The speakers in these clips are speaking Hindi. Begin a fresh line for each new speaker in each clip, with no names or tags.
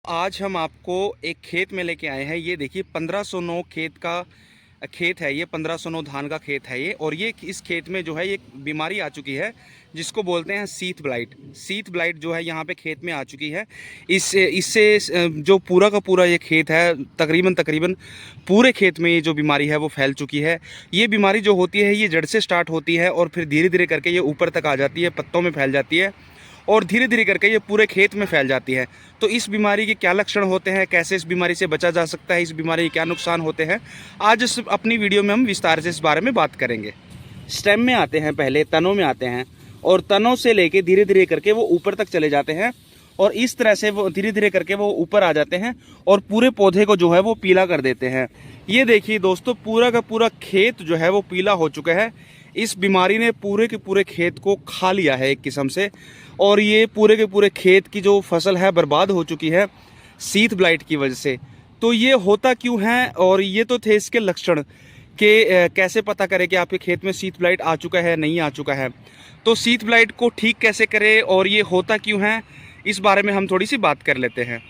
आज हम आपको एक खेत में लेके आए हैं। ये देखिए 1509 खेत है। ये 1509 धान का खेत है ये। और ये इस खेत में जो है ये बीमारी आ चुकी है जिसको बोलते हैं सीथ ब्लाइट। सीथ ब्लाइट जो है यहाँ पे खेत में आ चुकी है। इससे जो पूरा का पूरा ये खेत है तकरीबन पूरे खेत में ये जो बीमारी है वो फैल चुकी है। ये बीमारी जो होती है ये जड़ से स्टार्ट होती है और फिर धीरे धीरे करके ये ऊपर तक आ जाती है, पत्तों में फैल जाती है और धीरे धीरे करके ये पूरे खेत में फैल जाती है। तो इस बीमारी के क्या लक्षण होते हैं, कैसे इस बीमारी से बचा जा सकता है, इस बीमारी के क्या नुकसान होते हैं, आज इस अपनी वीडियो में हम विस्तार से इस बारे में बात करेंगे। स्टेम में आते हैं, पहले तनों में आते हैं और तनों से लेके धीरे धीरे करके वो ऊपर तक चले जाते हैं और इस तरह से वो धीरे धीरे करके वो ऊपर आ जाते हैं और पूरे पौधे को जो है वो पीला कर देते हैं। ये देखिए दोस्तों, पूरा का पूरा खेत जो है वो पीला हो चुका है। इस बीमारी ने पूरे के पूरे खेत को खा लिया है एक किस्म से, और ये पूरे के पूरे खेत की जो फसल है बर्बाद हो चुकी है सीथ ब्लाइट की वजह से। तो ये होता क्यों है और ये तो थे इसके लक्षण कि कैसे पता करें कि आपके खेत में सीथ ब्लाइट आ चुका है नहीं आ चुका है। तो सीथ ब्लाइट को ठीक कैसे करें और ये होता क्यों है, इस बारे में हम थोड़ी सी बात कर लेते हैं।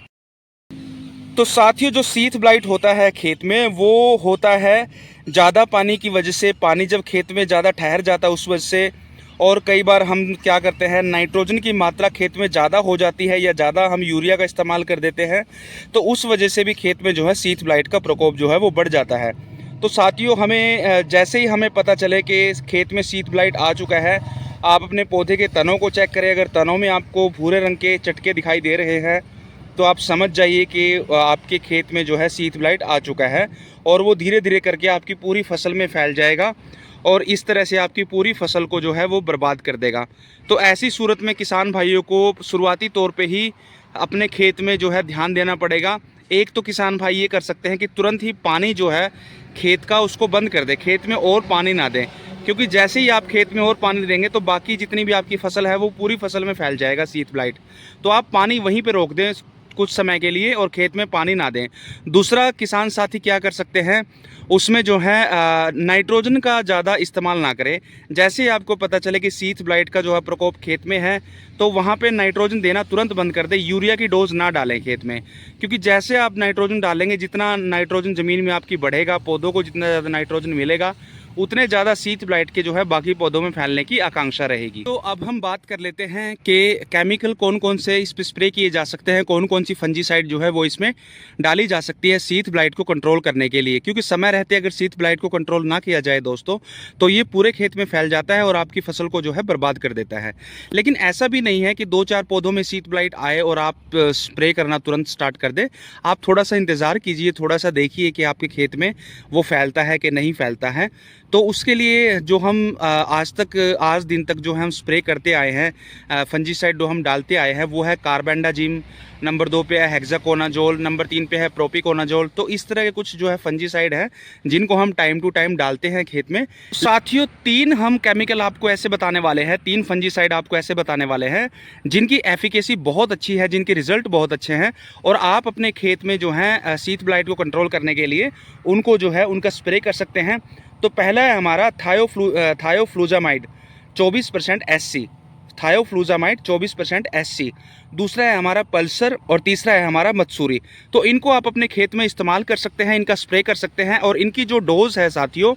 तो साथियों, जो सीथ ब्लाइट होता है खेत में वो होता है ज़्यादा पानी की वजह से। पानी जब खेत में ज़्यादा ठहर जाता है उस वजह से, और कई बार हम क्या करते हैं, नाइट्रोजन की मात्रा खेत में ज़्यादा हो जाती है या ज़्यादा हम यूरिया का इस्तेमाल कर देते हैं, तो उस वजह से भी खेत में जो है सीथ ब्लाइट का प्रकोप जो है वो बढ़ जाता है। तो साथियों, हमें जैसे ही हमें पता चले कि खेत में सीथ ब्लाइट आ चुका है, आप अपने पौधे के तनों को चेक करें। अगर तनों में आपको भूरे रंग के चटके दिखाई दे रहे हैं तो आप समझ जाइए कि आपके खेत में जो है सीथ ब्लाइट आ चुका है और वो धीरे धीरे करके आपकी पूरी फसल में फैल जाएगा और इस तरह से आपकी पूरी फसल को जो है वो बर्बाद कर देगा। तो ऐसी सूरत में किसान भाइयों को शुरुआती तौर पे ही अपने खेत में जो है ध्यान देना पड़ेगा। एक तो किसान भाई ये कर सकते हैं कि तुरंत ही पानी जो है खेत का उसको बंद कर दे, खेत में और पानी ना दें, क्योंकि जैसे ही आप खेत में और पानी देंगे तो बाकी जितनी भी आपकी फसल है वो पूरी फसल में फैल जाएगा सीथ ब्लाइट। तो आप पानी वहीं पर रोक दें कुछ समय के लिए और खेत में पानी ना दें। दूसरा, किसान साथी क्या कर सकते हैं, उसमें जो है नाइट्रोजन का ज़्यादा इस्तेमाल ना करें। जैसे ही आपको पता चले कि सीथ ब्लाइट का जो है प्रकोप खेत में है तो वहाँ पे नाइट्रोजन देना तुरंत बंद कर दें। यूरिया की डोज ना डालें खेत में, क्योंकि जैसे आप नाइट्रोजन डालेंगे, जितना नाइट्रोजन ज़मीन में आपकी बढ़ेगा, पौधों को जितना ज़्यादा नाइट्रोजन मिलेगा उतने ज़्यादा सीथ ब्लाइट के जो है बाकी पौधों में फैलने की आकांक्षा रहेगी। तो अब हम बात कर लेते हैं कि केमिकल कौन कौन से इस पर स्प्रे किए जा सकते हैं, कौन कौन सी फंजीसाइड जो है वो इसमें डाली जा सकती है सीथ ब्लाइट को कंट्रोल करने के लिए। क्योंकि समय रहते अगर सीथ ब्लाइट को कंट्रोल ना किया जाए दोस्तों तो ये पूरे खेत में फैल जाता है और आपकी फसल को जो है बर्बाद कर देता है। लेकिन ऐसा भी नहीं है कि 2-4 पौधों में सीथ ब्लाइट आए और आप स्प्रे करना तुरंत स्टार्ट कर दें। आप थोड़ा सा इंतज़ार कीजिए, थोड़ा सा देखिए कि आपके खेत में वो फैलता है कि नहीं फैलता है। तो उसके लिए जो हम आज दिन तक जो हम स्प्रे करते आए हैं, फंजीसाइड जो हम डालते आए हैं, वो है कार्बेंडाजिम, नंबर 2 पे है हेक्साकोनाजोल, नंबर 3 पे है प्रोपिकोनाजोल। तो इस तरह के कुछ जो है फंजीसाइड है जिनको हम टाइम टू टाइम डालते हैं खेत में। साथियों, 3 हम केमिकल आपको ऐसे बताने वाले हैं, 3 फंजीसाइड आपको ऐसे बताने वाले हैं जिनकी एफिकेसी बहुत अच्छी है, जिनके रिजल्ट बहुत अच्छे हैं और आप अपने खेत में जो है सीथ ब्लाइट को कंट्रोल करने के लिए उनको जो है उनका स्प्रे कर सकते हैं। तो पहला है हमारा थायोफ्लूजामाइड 24% SC, थायोफ्लूजामाइड 24% SC। दूसरा है हमारा पल्सर और तीसरा है हमारा मत्सूरी। तो इनको आप अपने खेत में इस्तेमाल कर सकते हैं, इनका स्प्रे कर सकते हैं और इनकी जो डोज है साथियों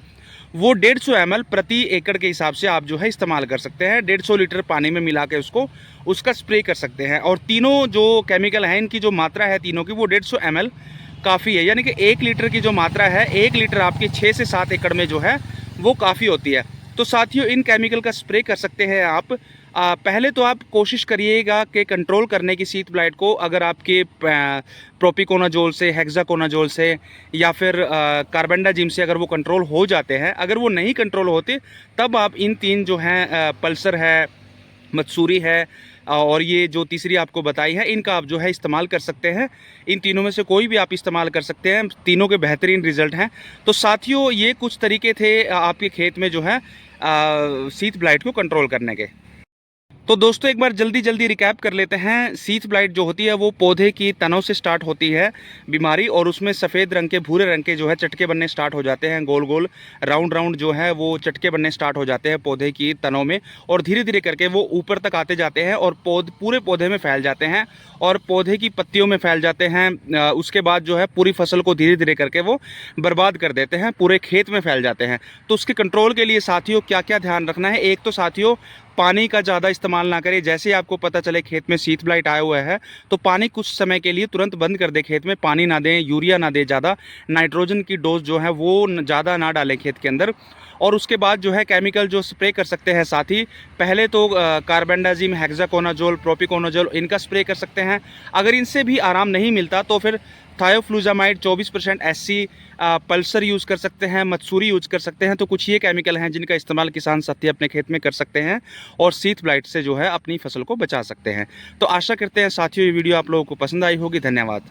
वो 150 ml प्रति एकड़ के हिसाब से आप जो है इस्तेमाल कर सकते हैं। 150 लीटर पानी में मिला के उसका स्प्रे कर सकते हैं। और तीनों जो केमिकल हैं इनकी जो मात्रा है तीनों की वो 150 ml काफ़ी है, यानी कि 1 लीटर की जो मात्रा है 1 लीटर आपके 6 से 7 एकड़ में जो है वो काफ़ी होती है। तो साथियों, इन केमिकल का स्प्रे कर सकते हैं आप। पहले तो आप कोशिश करिएगा कि कंट्रोल करने की सीथ ब्लाइट को, अगर आपके प्रोपिकोनाजोल से, हेक्साकोनाजोल से या फिर कार्बेंडाजिम से अगर वो कंट्रोल हो जाते हैं। अगर वो नहीं कंट्रोल होते तब आप इन 3 जो हैं, पल्सर है, मत्सूरी है और ये जो तीसरी आपको बताई है, इनका आप जो है इस्तेमाल कर सकते हैं। इन तीनों में से कोई भी आप इस्तेमाल कर सकते हैं, तीनों के बेहतरीन रिजल्ट हैं। तो साथियों, ये कुछ तरीके थे आपके खेत में जो है सीथ ब्लाइट को कंट्रोल करने के। तो दोस्तों एक बार जल्दी रिकैप कर लेते हैं। सीथ ब्लाइट जो होती है वो पौधे की तनों से स्टार्ट होती है बीमारी, और उसमें सफ़ेद रंग के भूरे रंग के जो है चटके बनने स्टार्ट हो जाते हैं, गोल गोल राउंड जो है वो चटके बनने स्टार्ट हो जाते हैं पौधे की तनों में, और धीरे धीरे करके वो ऊपर तक आते जाते हैं और पूरे पौधे में फैल जाते हैं और पौधे की पत्तियों में फैल जाते हैं। उसके बाद जो है पूरी फसल को धीरे धीरे करके वो बर्बाद कर देते हैं, पूरे खेत में फैल जाते हैं। तो उसके कंट्रोल के लिए साथियों क्या क्या ध्यान रखना है? एक तो साथियों पानी का ज़्यादा इस्तेमाल ना करें। जैसे ही आपको पता चले खेत में सीथ ब्लाइट आया हुआ है तो पानी कुछ समय के लिए तुरंत बंद कर दें, खेत में पानी ना दें, यूरिया ना दें ज़्यादा, नाइट्रोजन की डोज जो है वो ज़्यादा ना डालें खेत के अंदर। और उसके बाद जो है केमिकल जो स्प्रे कर सकते हैं साथी, पहले तो कार्बेंडाजिम, हेक्साकोनाजोल, प्रोपिकोनाजोल इनका स्प्रे कर सकते हैं। अगर इनसे भी आराम नहीं मिलता तो फिर थायोफ्लूजामाइड 24% SC पल्सर यूज़ कर सकते हैं, मत्सूरी यूज़ कर सकते हैं। तो कुछ ये केमिकल हैं जिनका इस्तेमाल किसान साथी अपने खेत में कर सकते हैं और सीथ ब्लाइट से जो है अपनी फसल को बचा सकते हैं। तो आशा करते हैं साथियों ये वीडियो आप लोगों को पसंद आई होगी। धन्यवाद।